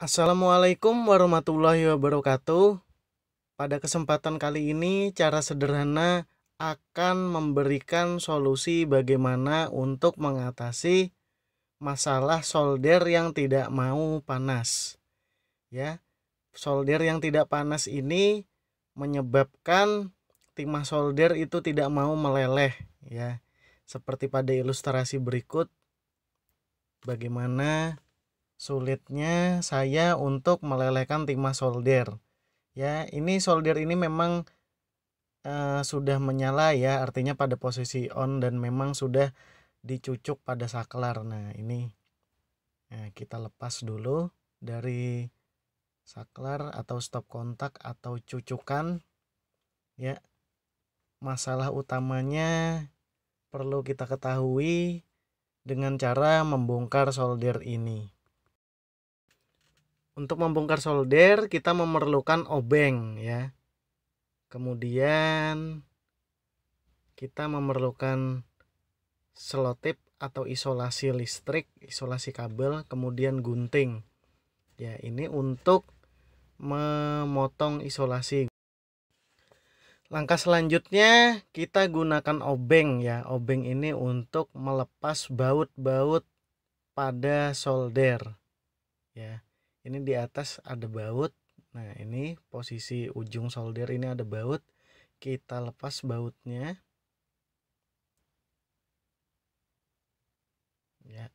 Assalamualaikum warahmatullahi wabarakatuh. Pada kesempatan kali ini, cara sederhana akan memberikan solusi bagaimana untuk mengatasi masalah solder yang tidak mau panas. Ya, solder yang tidak panas ini menyebabkan timah solder itu tidak mau meleleh, ya. Seperti pada ilustrasi berikut, bagaimana sulitnya saya untuk melelehkan timah solder. Ya, ini solder ini memang sudah menyala ya, artinya pada posisi on dan memang sudah dicucuk pada saklar. Nah, ini kita lepas dulu dari saklar atau stop kontak atau cucukan. Ya, masalah utamanya perlu kita ketahui dengan cara membongkar solder ini. Untuk membongkar solder kita memerlukan obeng ya. Kemudian kita memerlukan selotip atau isolasi listrik, isolasi kabel, kemudian gunting. Ya, ini untuk memotong isolasi. Langkah selanjutnya kita gunakan obeng ya. Obeng ini untuk melepas baut-baut pada solder. Ya. Ini di atas ada baut. Nah, ini posisi ujung solder ini ada baut. Kita lepas bautnya. Ya.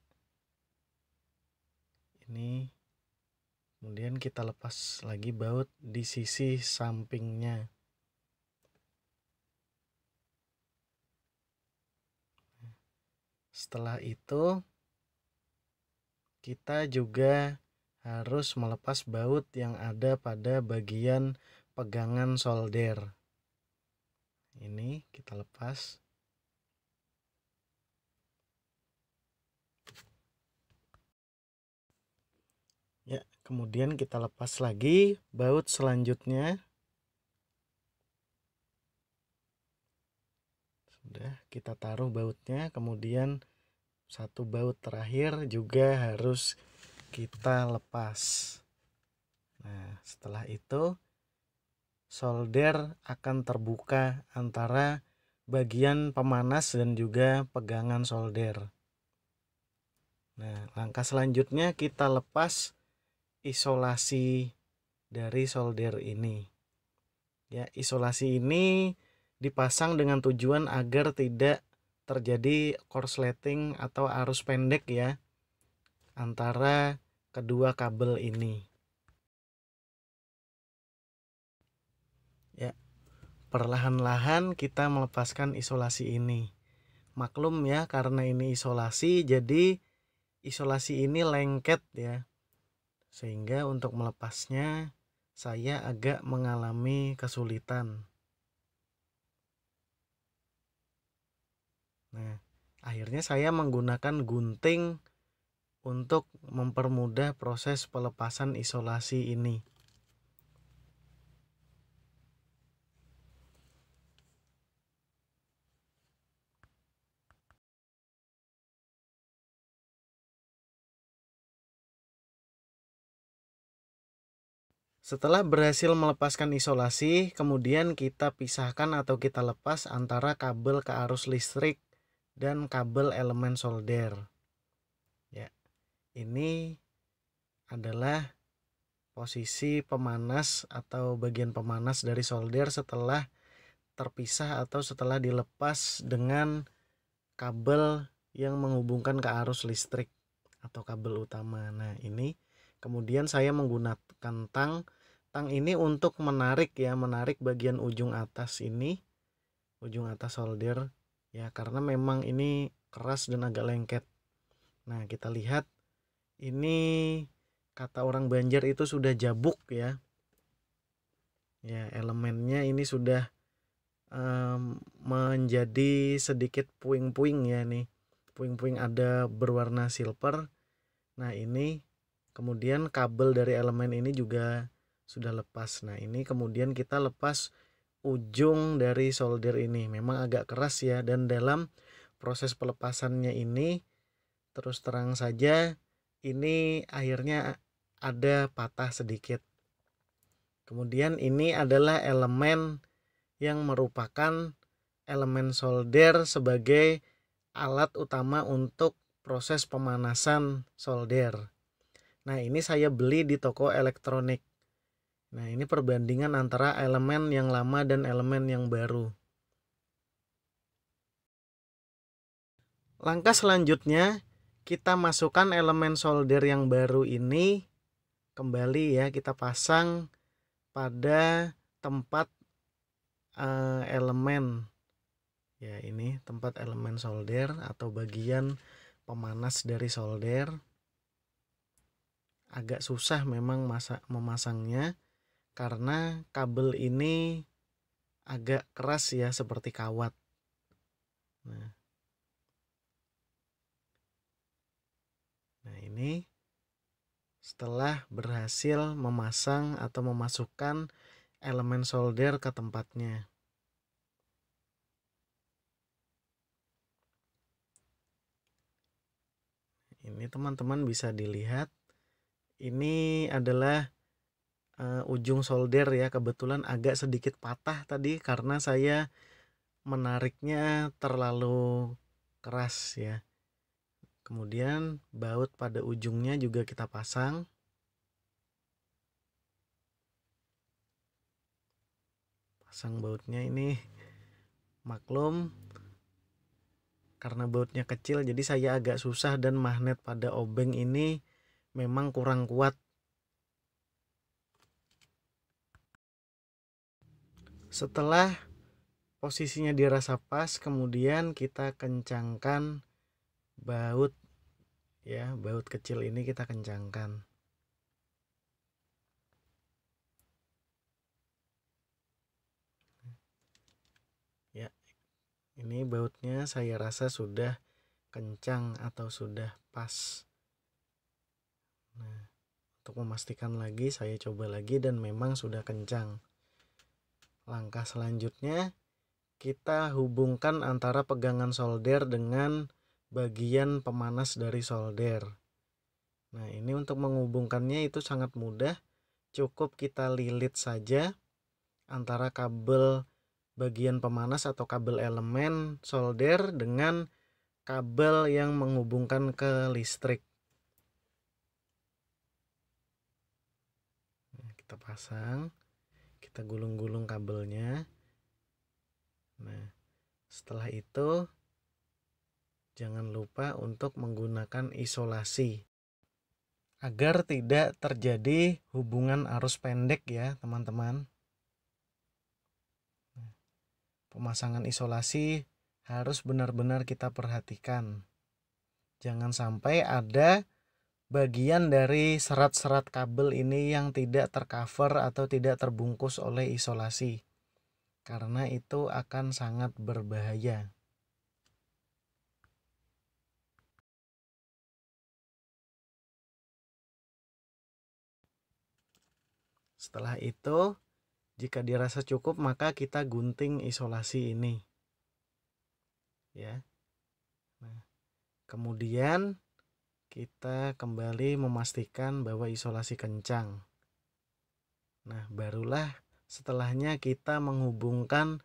Ini kemudian kita lepas lagi baut di sisi sampingnya. Setelah itu kita juga harus melepas baut yang ada pada bagian pegangan solder. Ini kita lepas. Ya, kemudian kita lepas lagi baut selanjutnya. Sudah, kita taruh bautnya, kemudian satu baut terakhir juga harus kita lepas. Nah, setelah itu solder akan terbuka antara bagian pemanas dan juga pegangan solder. Nah, langkah selanjutnya kita lepas isolasi dari solder ini. Ya, isolasi ini dipasang dengan tujuan agar tidak terjadi korsleting atau arus pendek ya antara kedua kabel ini. Ya, perlahan-lahan kita melepaskan isolasi ini. Maklum ya, karena ini isolasi, jadi isolasi ini lengket ya. Sehingga untuk melepasnya saya agak mengalami kesulitan. Nah, akhirnya saya menggunakan gunting untuk mempermudah proses pelepasan isolasi ini. Setelah berhasil melepaskan isolasi, kemudian kita pisahkan atau kita lepas antara kabel ke arus listrik dan kabel elemen solder. Ya, ini adalah posisi pemanas atau bagian pemanas dari solder setelah terpisah atau setelah dilepas dengan kabel yang menghubungkan ke arus listrik atau kabel utama. Nah, ini kemudian saya menggunakan tang ini untuk menarik ya, menarik bagian ujung atas ini, ujung atas solder ya, karena memang ini keras dan agak lengket. Nah, kita lihat ini kata orang Banjar itu sudah jabuk ya. Ya, elemennya ini sudah menjadi sedikit puing-puing ya nih. Puing-puing ada berwarna silver. Nah, ini kemudian kabel dari elemen ini juga sudah lepas. Nah, ini kemudian kita lepas ujung dari solder ini. Memang agak keras ya, dan dalam proses pelepasannya ini terus terang saja ini akhirnya ada patah sedikit. Kemudian ini adalah elemen yang merupakan elemen solder sebagai alat utama untuk proses pemanasan solder. Nah, ini saya beli di toko elektronik. Nah, ini perbandingan antara elemen yang lama dan elemen yang baru. Langkah selanjutnya, kita masukkan elemen solder yang baru ini kembali ya, kita pasang pada tempat elemen. Ya, ini tempat elemen solder atau bagian pemanas dari solder. Agak susah memang memasangnya karena kabel ini agak keras ya, seperti kawat. Nah, ini setelah berhasil memasang atau memasukkan elemen solder ke tempatnya. Ini teman-teman bisa dilihat, ini adalah ujung solder ya, kebetulan agak sedikit patah tadi karena saya menariknya terlalu keras ya. Kemudian baut pada ujungnya juga kita pasang. Pasang bautnya ini, maklum karena bautnya kecil jadi saya agak susah dan magnet pada obeng ini memang kurang kuat. Setelah posisinya dirasa pas, kemudian kita kencangkan baut ya, baut kecil ini kita kencangkan. Ya, ini bautnya saya rasa sudah kencang atau sudah pas. Nah, untuk memastikan lagi saya coba lagi dan memang sudah kencang. Langkah selanjutnya, kita hubungkan antara pegangan solder dengan bagian pemanas dari solder. Nah, ini untuk menghubungkannya itu sangat mudah. Cukup kita lilit saja antara kabel bagian pemanas atau kabel elemen solder dengan kabel yang menghubungkan ke listrik. Nah, kita pasang, kita gulung-gulung kabelnya. Nah, setelah itu jangan lupa untuk menggunakan isolasi agar tidak terjadi hubungan arus pendek ya teman-teman. Pemasangan isolasi harus benar-benar kita perhatikan. Jangan sampai ada bagian dari serat-serat kabel ini yang tidak tercover atau tidak terbungkus oleh isolasi, karena itu akan sangat berbahaya. Setelah itu, jika dirasa cukup, maka kita gunting isolasi ini. Ya. Nah, kemudian kita kembali memastikan bahwa isolasi kencang. Nah, barulah setelahnya kita menghubungkan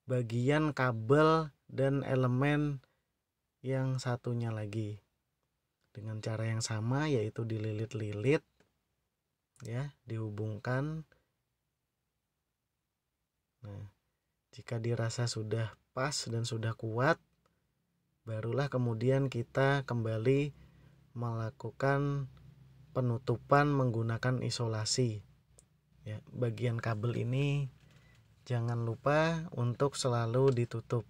bagian kabel dan elemen yang satunya lagi dengan cara yang sama, yaitu dililit-lilit ya, dihubungkan. Nah, jika dirasa sudah pas dan sudah kuat, barulah kemudian kita kembali melakukan penutupan menggunakan isolasi. Ya, bagian kabel ini jangan lupa untuk selalu ditutup.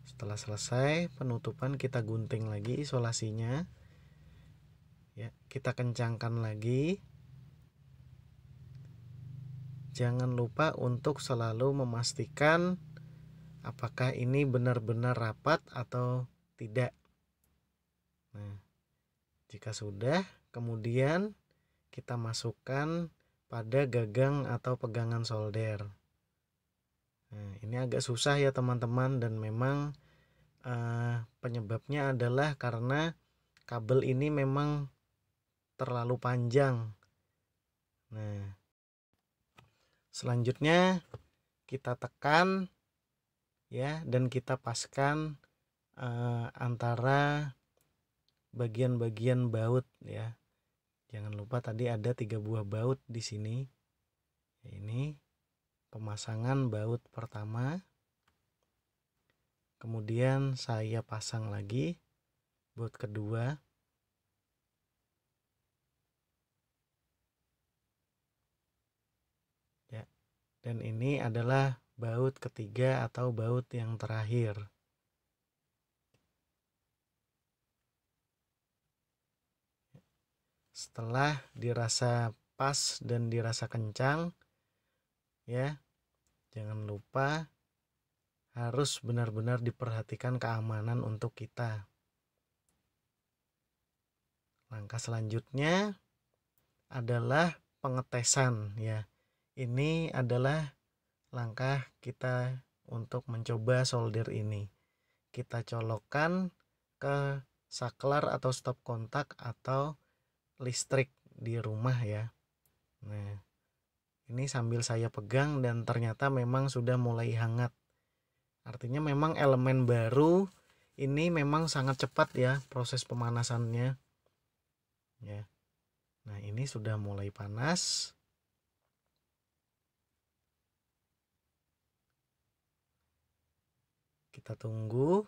Setelah selesai penutupan, kita gunting lagi isolasinya. Ya, kita kencangkan lagi. Jangan lupa untuk selalu memastikan apakah ini benar-benar rapat atau tidak. Nah, jika sudah, kemudian kita masukkan pada gagang atau pegangan solder. Nah, ini agak susah ya teman-teman, dan memang penyebabnya adalah karena kabel ini memang terlalu panjang. Nah, selanjutnya kita tekan ya, dan kita paskan antara bagian-bagian baut ya. Jangan lupa tadi ada 3 buah baut di sini. Ini pemasangan baut pertama. Kemudian saya pasang lagi baut kedua. Ya. Dan ini adalah baut ketiga atau baut yang terakhir. Setelah dirasa pas dan dirasa kencang ya, jangan lupa harus benar-benar diperhatikan keamanan untuk kita. Langkah selanjutnya adalah pengetesan ya. Ini adalah langkah kita untuk mencoba solder ini. Kita colokkan ke saklar atau stop kontak atau listrik di rumah ya. Nah, ini sambil saya pegang dan ternyata memang sudah mulai hangat. Artinya memang elemen baru ini memang sangat cepat ya proses pemanasannya. Ya. Nah, ini sudah mulai panas. Kita tunggu.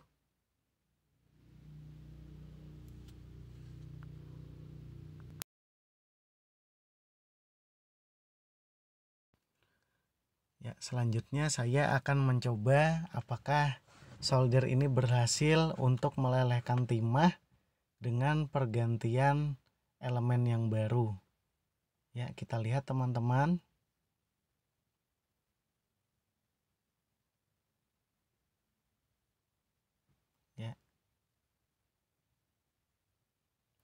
Ya, selanjutnya saya akan mencoba apakah solder ini berhasil untuk melelehkan timah dengan pergantian elemen yang baru. Ya, kita lihat teman-teman. Ya.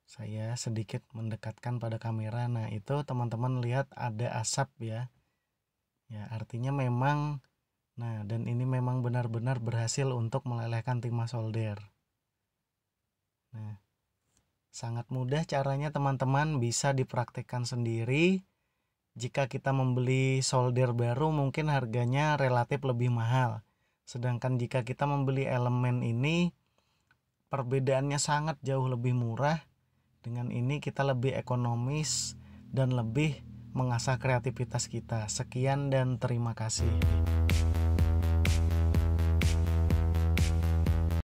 Saya sedikit mendekatkan pada kamera. Nah, itu teman-teman lihat ada asap ya. Ya, artinya memang dan ini memang benar-benar berhasil untuk melelehkan timah solder. Nah, sangat mudah caranya teman-teman, bisa dipraktikkan sendiri. Jika kita membeli solder baru mungkin harganya relatif lebih mahal. Sedangkan jika kita membeli elemen ini perbedaannya sangat jauh lebih murah. Dengan ini kita lebih ekonomis dan lebih mengasah kreativitas kita. Sekian dan terima kasih.